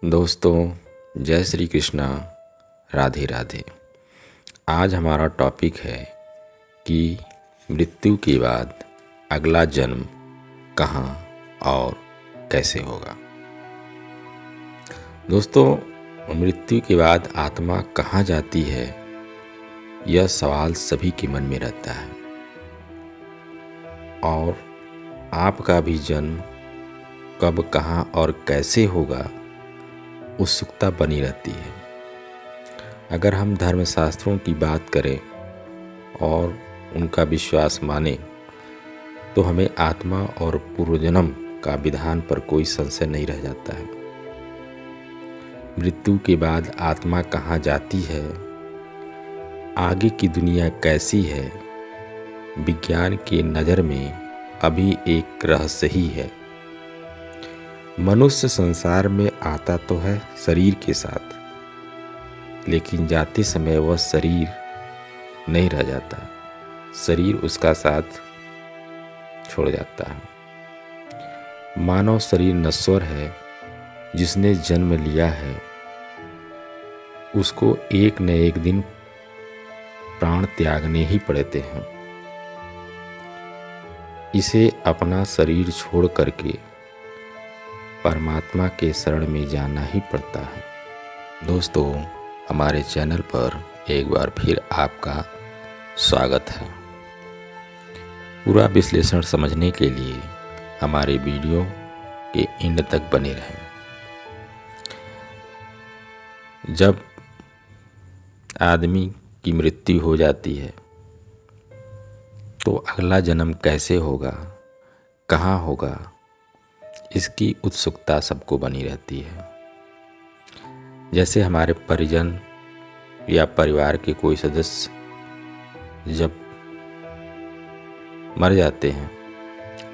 दोस्तों, जय श्री कृष्णा, राधे राधे। आज हमारा टॉपिक है कि मृत्यु के बाद अगला जन्म कहाँ और कैसे होगा। दोस्तों, मृत्यु के बाद आत्मा कहाँ जाती है, यह सवाल सभी के मन में रहता है और आपका भी जन्म कब, कहाँ और कैसे होगा, उत्सुकता बनी रहती है। अगर हम धर्मशास्त्रों की बात करें और उनका विश्वास माने तो हमें आत्मा और पूर्वजन्म का विधान पर कोई संशय नहीं रह जाता है। मृत्यु के बाद आत्मा कहाँ जाती है, आगे की दुनिया कैसी है, विज्ञान की नज़र में अभी एक रहस्य ही है। मनुष्य संसार में आता तो है शरीर के साथ, लेकिन जाते समय वह शरीर नहीं रह जाता, शरीर उसका साथ छोड़ जाता है। मानव शरीर नश्वर है। जिसने जन्म लिया है उसको एक न एक दिन प्राण त्यागने ही पड़ते हैं। इसे अपना शरीर छोड़ करके परमात्मा के शरण में जाना ही पड़ता है। दोस्तों, हमारे चैनल पर एक बार फिर आपका स्वागत है। पूरा विश्लेषण समझने के लिए हमारे वीडियो के एंड तक बने रहें। जब आदमी की मृत्यु हो जाती है तो अगला जन्म कैसे होगा, कहाँ होगा, इसकी उत्सुकता सबको बनी रहती है। जैसे हमारे परिजन या परिवार के कोई सदस्य जब मर जाते हैं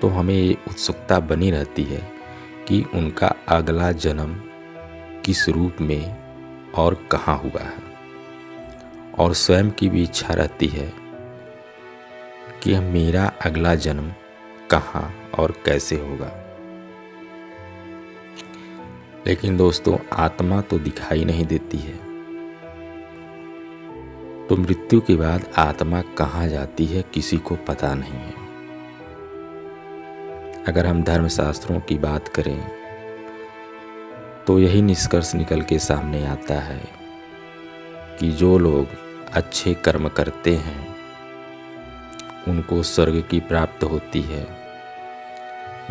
तो हमें ये उत्सुकता बनी रहती है कि उनका अगला जन्म किस रूप में और कहाँ हुआ है, और स्वयं की भी इच्छा रहती है कि मेरा अगला जन्म कहाँ और कैसे होगा। लेकिन दोस्तों, आत्मा तो दिखाई नहीं देती है, तो मृत्यु के बाद आत्मा कहाँ जाती है किसी को पता नहीं है। अगर हम धर्मशास्त्रों की बात करें तो यही निष्कर्ष निकल के सामने आता है कि जो लोग अच्छे कर्म करते हैं उनको स्वर्ग की प्राप्त होती है,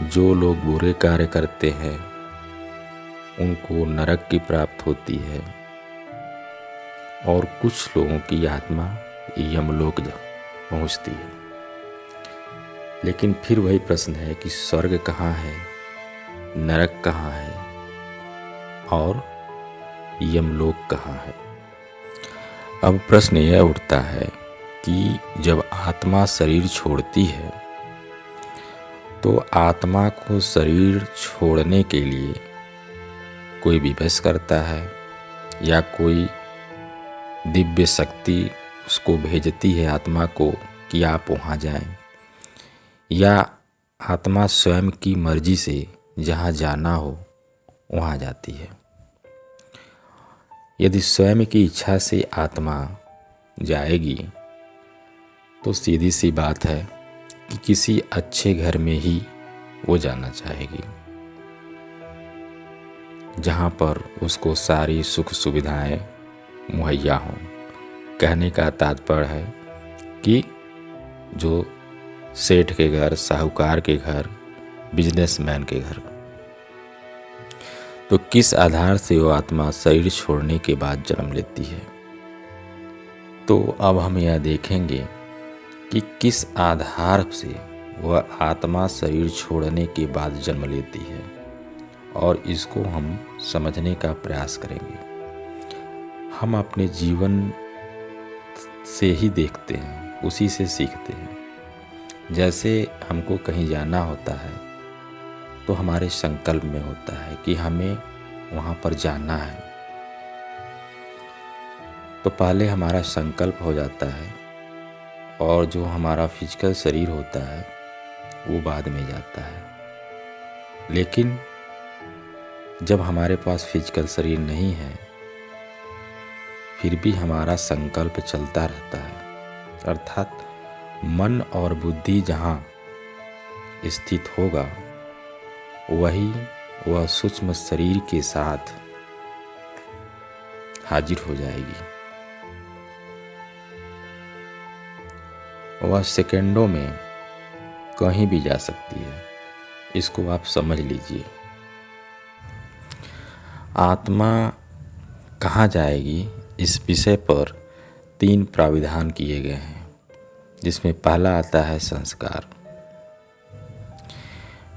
जो लोग बुरे कार्य करते हैं उनको नरक की प्राप्त होती है, और कुछ लोगों की आत्मा यमलोक पहुंचती है। लेकिन फिर वही प्रश्न है कि स्वर्ग कहाँ है, नरक कहाँ है और यमलोक कहाँ है। अब प्रश्न यह उठता है कि जब आत्मा शरीर छोड़ती है तो आत्मा को शरीर छोड़ने के लिए कोई विवश करता है या कोई दिव्य शक्ति उसको भेजती है आत्मा को कि आप वहाँ जाएं, या आत्मा स्वयं की मर्जी से जहाँ जाना हो वहाँ जाती है। यदि स्वयं की इच्छा से आत्मा जाएगी तो सीधी सी बात है कि किसी अच्छे घर में ही वो जाना चाहेगी, जहाँ पर उसको सारी सुख सुविधाएं मुहैया हों। कहने का तात्पर्य है कि जो सेठ के घर, साहूकार के घर, बिजनेसमैन के घर। तो किस आधार से वो आत्मा शरीर छोड़ने के बाद जन्म लेती है। तो अब हम यह देखेंगे कि किस आधार से वह आत्मा शरीर छोड़ने के बाद जन्म लेती है, और इसको हम समझने का प्रयास करेंगे। हम अपने जीवन से ही देखते हैं, उसी से सीखते हैं। जैसे हमको कहीं जाना होता है तो हमारे संकल्प में होता है कि हमें वहाँ पर जाना है, तो पहले हमारा संकल्प हो जाता है और जो हमारा फिजिकल शरीर होता है वो बाद में जाता है। लेकिन जब हमारे पास फिजिकल शरीर नहीं है फिर भी हमारा संकल्प चलता रहता है, अर्थात मन और बुद्धि जहाँ स्थित होगा वही वह सूक्ष्म शरीर के साथ हाजिर हो जाएगी। वह सेकंडों में कहीं भी जा सकती है, इसको आप समझ लीजिए। आत्मा कहाँ जाएगी, इस विषय पर 3 प्राविधान किए गए हैं, जिसमें पहला आता है संस्कार,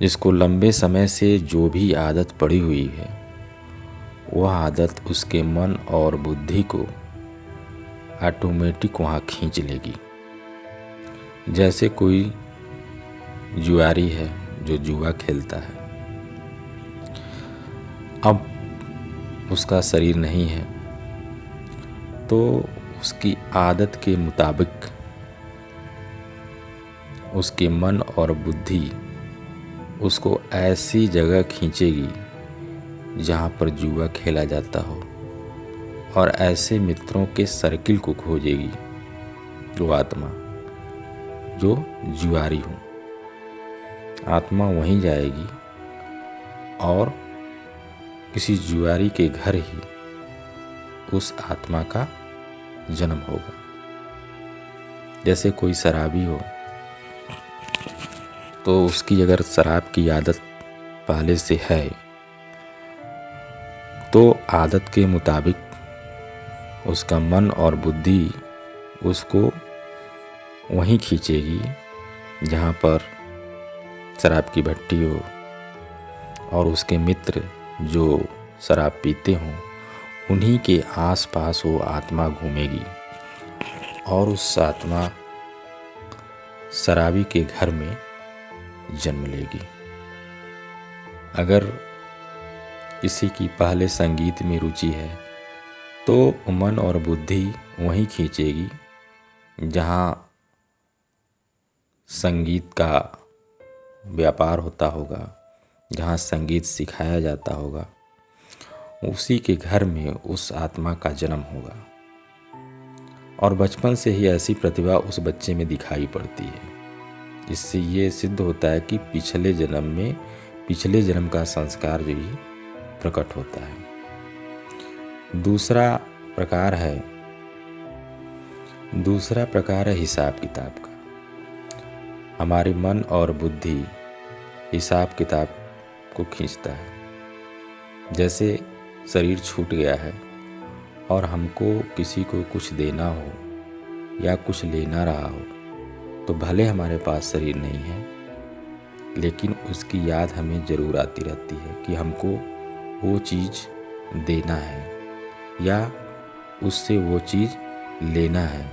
जिसको लंबे समय से जो भी आदत पड़ी हुई है वह आदत उसके मन और बुद्धि को ऑटोमेटिक वहाँ खींच लेगी। जैसे कोई जुआरी है जो जुआ खेलता है, अब उसका शरीर नहीं है तो उसकी आदत के मुताबिक उसके मन और बुद्धि उसको ऐसी जगह खींचेगी जहाँ पर जुआ खेला जाता हो और ऐसे मित्रों के सर्किल को खोजेगी जो आत्मा जो जुआरी हो। आत्मा वहीं जाएगी और किसी जुआरी के घर ही उस आत्मा का जन्म होगा। जैसे कोई शराबी हो तो उसकी अगर शराब की आदत पहले से है तो आदत के मुताबिक उसका मन और बुद्धि उसको वहीं खींचेगी जहाँ पर शराब की भट्टी हो और उसके मित्र जो शराब पीते हों उन्हीं के आसपास वो आत्मा घूमेगी और उस आत्मा शराबी के घर में जन्म लेगी। अगर किसी की पहले संगीत में रुचि है तो मन और बुद्धि वहीं खींचेगी जहाँ संगीत का व्यापार होता होगा, जहाँ संगीत सिखाया जाता होगा, उसी के घर में उस आत्मा का जन्म होगा। और बचपन से ही ऐसी प्रतिभा उस बच्चे में दिखाई पड़ती है। इससे ये सिद्ध होता है कि पिछले जन्म का संस्कार जो ही प्रकट होता है। दूसरा प्रकार है हिसाब किताब का। हमारे मन और बुद्धि हिसाब किताब को खींचता है। जैसे शरीर छूट गया है और हमको किसी को कुछ देना हो या कुछ लेना रहा हो तो भले हमारे पास शरीर नहीं है लेकिन उसकी याद हमें ज़रूर आती रहती है कि हमको वो चीज़ देना है या उससे वो चीज़ लेना है।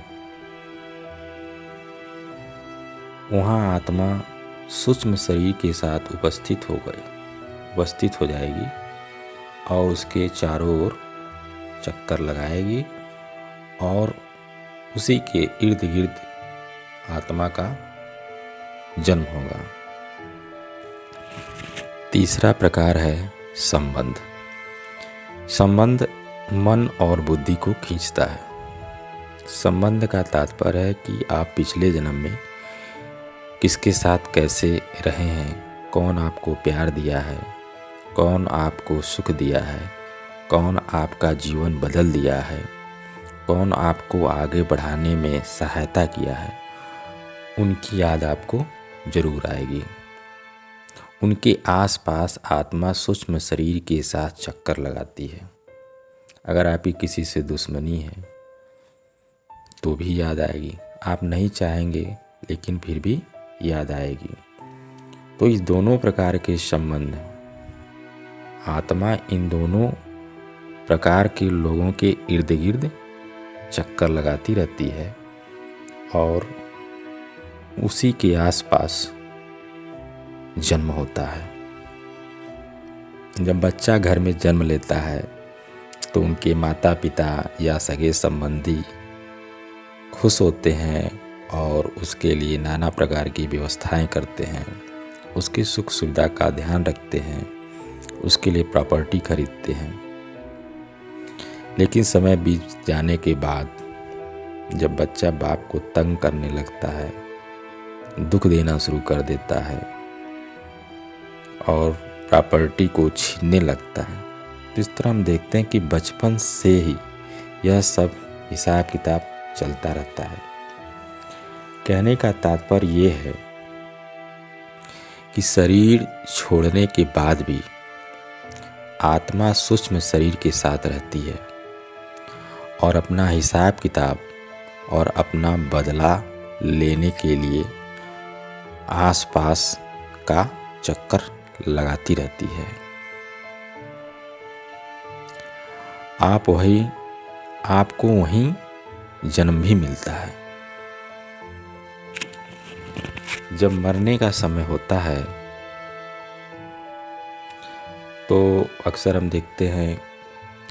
वहाँ आत्मा सूक्ष्म शरीर के साथ उपस्थित हो जाएगी और उसके चारों ओर चक्कर लगाएगी और उसी के इर्द गिर्द आत्मा का जन्म होगा। तीसरा प्रकार है संबंध मन और बुद्धि को खींचता है। संबंध का तात्पर्य है कि आप पिछले जन्म में किसके साथ कैसे रहे हैं, कौन आपको प्यार दिया है, कौन आपको सुख दिया है, कौन आपका जीवन बदल दिया है, कौन आपको आगे बढ़ाने में सहायता किया है, उनकी याद आपको जरूर आएगी। उनके आसपास आत्मा सूक्ष्म शरीर के साथ चक्कर लगाती है। अगर आपकी किसी से दुश्मनी है तो भी याद आएगी, आप नहीं चाहेंगे लेकिन फिर भी याद आएगी। तो इस दोनों प्रकार के संबंध आत्मा इन दोनों प्रकार के लोगों के इर्द गिर्द चक्कर लगाती रहती है और उसी के आसपास जन्म होता है। जब बच्चा घर में जन्म लेता है तो उनके माता पिता या सगे संबंधी खुश होते हैं और उसके लिए नाना प्रकार की व्यवस्थाएं करते हैं, उसकी सुख सुविधा का ध्यान रखते हैं उसके लिए प्रॉपर्टी खरीदते हैं। लेकिन समय बीत जाने के बाद जब बच्चा बाप को तंग करने लगता है, दुख देना शुरू कर देता है और प्रॉपर्टी को छीनने लगता है, तो इस तरह हम देखते हैं कि बचपन से ही यह सब हिसाब किताब चलता रहता है। कहने का तात्पर्य ये है कि शरीर छोड़ने के बाद भी आत्मा सूक्ष्म शरीर के साथ रहती है और अपना हिसाब किताब और अपना बदला लेने के लिए आसपास का चक्कर लगाती रहती है। आपको वहीं जन्म भी मिलता है। जब मरने का समय होता है तो अक्सर हम देखते हैं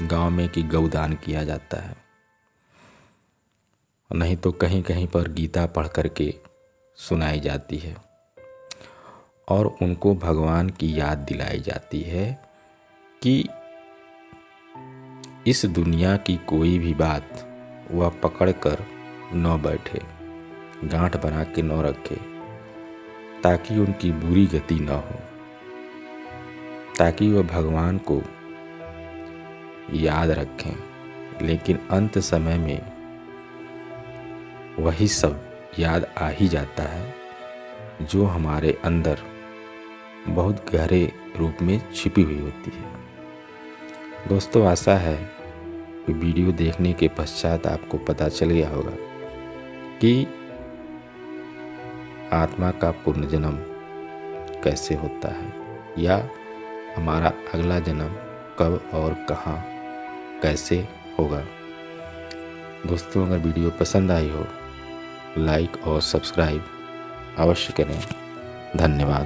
गांव में कि गौदान किया जाता है, नहीं तो कहीं कहीं पर गीता पढ़ करके सुनाई जाती है और उनको भगवान की याद दिलाई जाती है कि इस दुनिया की कोई भी बात वह पकड़ कर न बैठे, गांठ बना के न रखे, ताकि उनकी बुरी गति न हो, ताकि वह भगवान को याद रखें। लेकिन अंत समय में वही सब याद आ ही जाता है जो हमारे अंदर बहुत गहरे रूप में छिपी हुई होती है। दोस्तों, आशा है कि वीडियो देखने के पश्चात आपको पता चल गया होगा कि आत्मा का पुनर्जन्म कैसे होता है या हमारा अगला जन्म कब और कहाँ कैसे होगा। दोस्तों, अगर वीडियो पसंद आई हो लाइक और सब्सक्राइब अवश्य करें। धन्यवाद।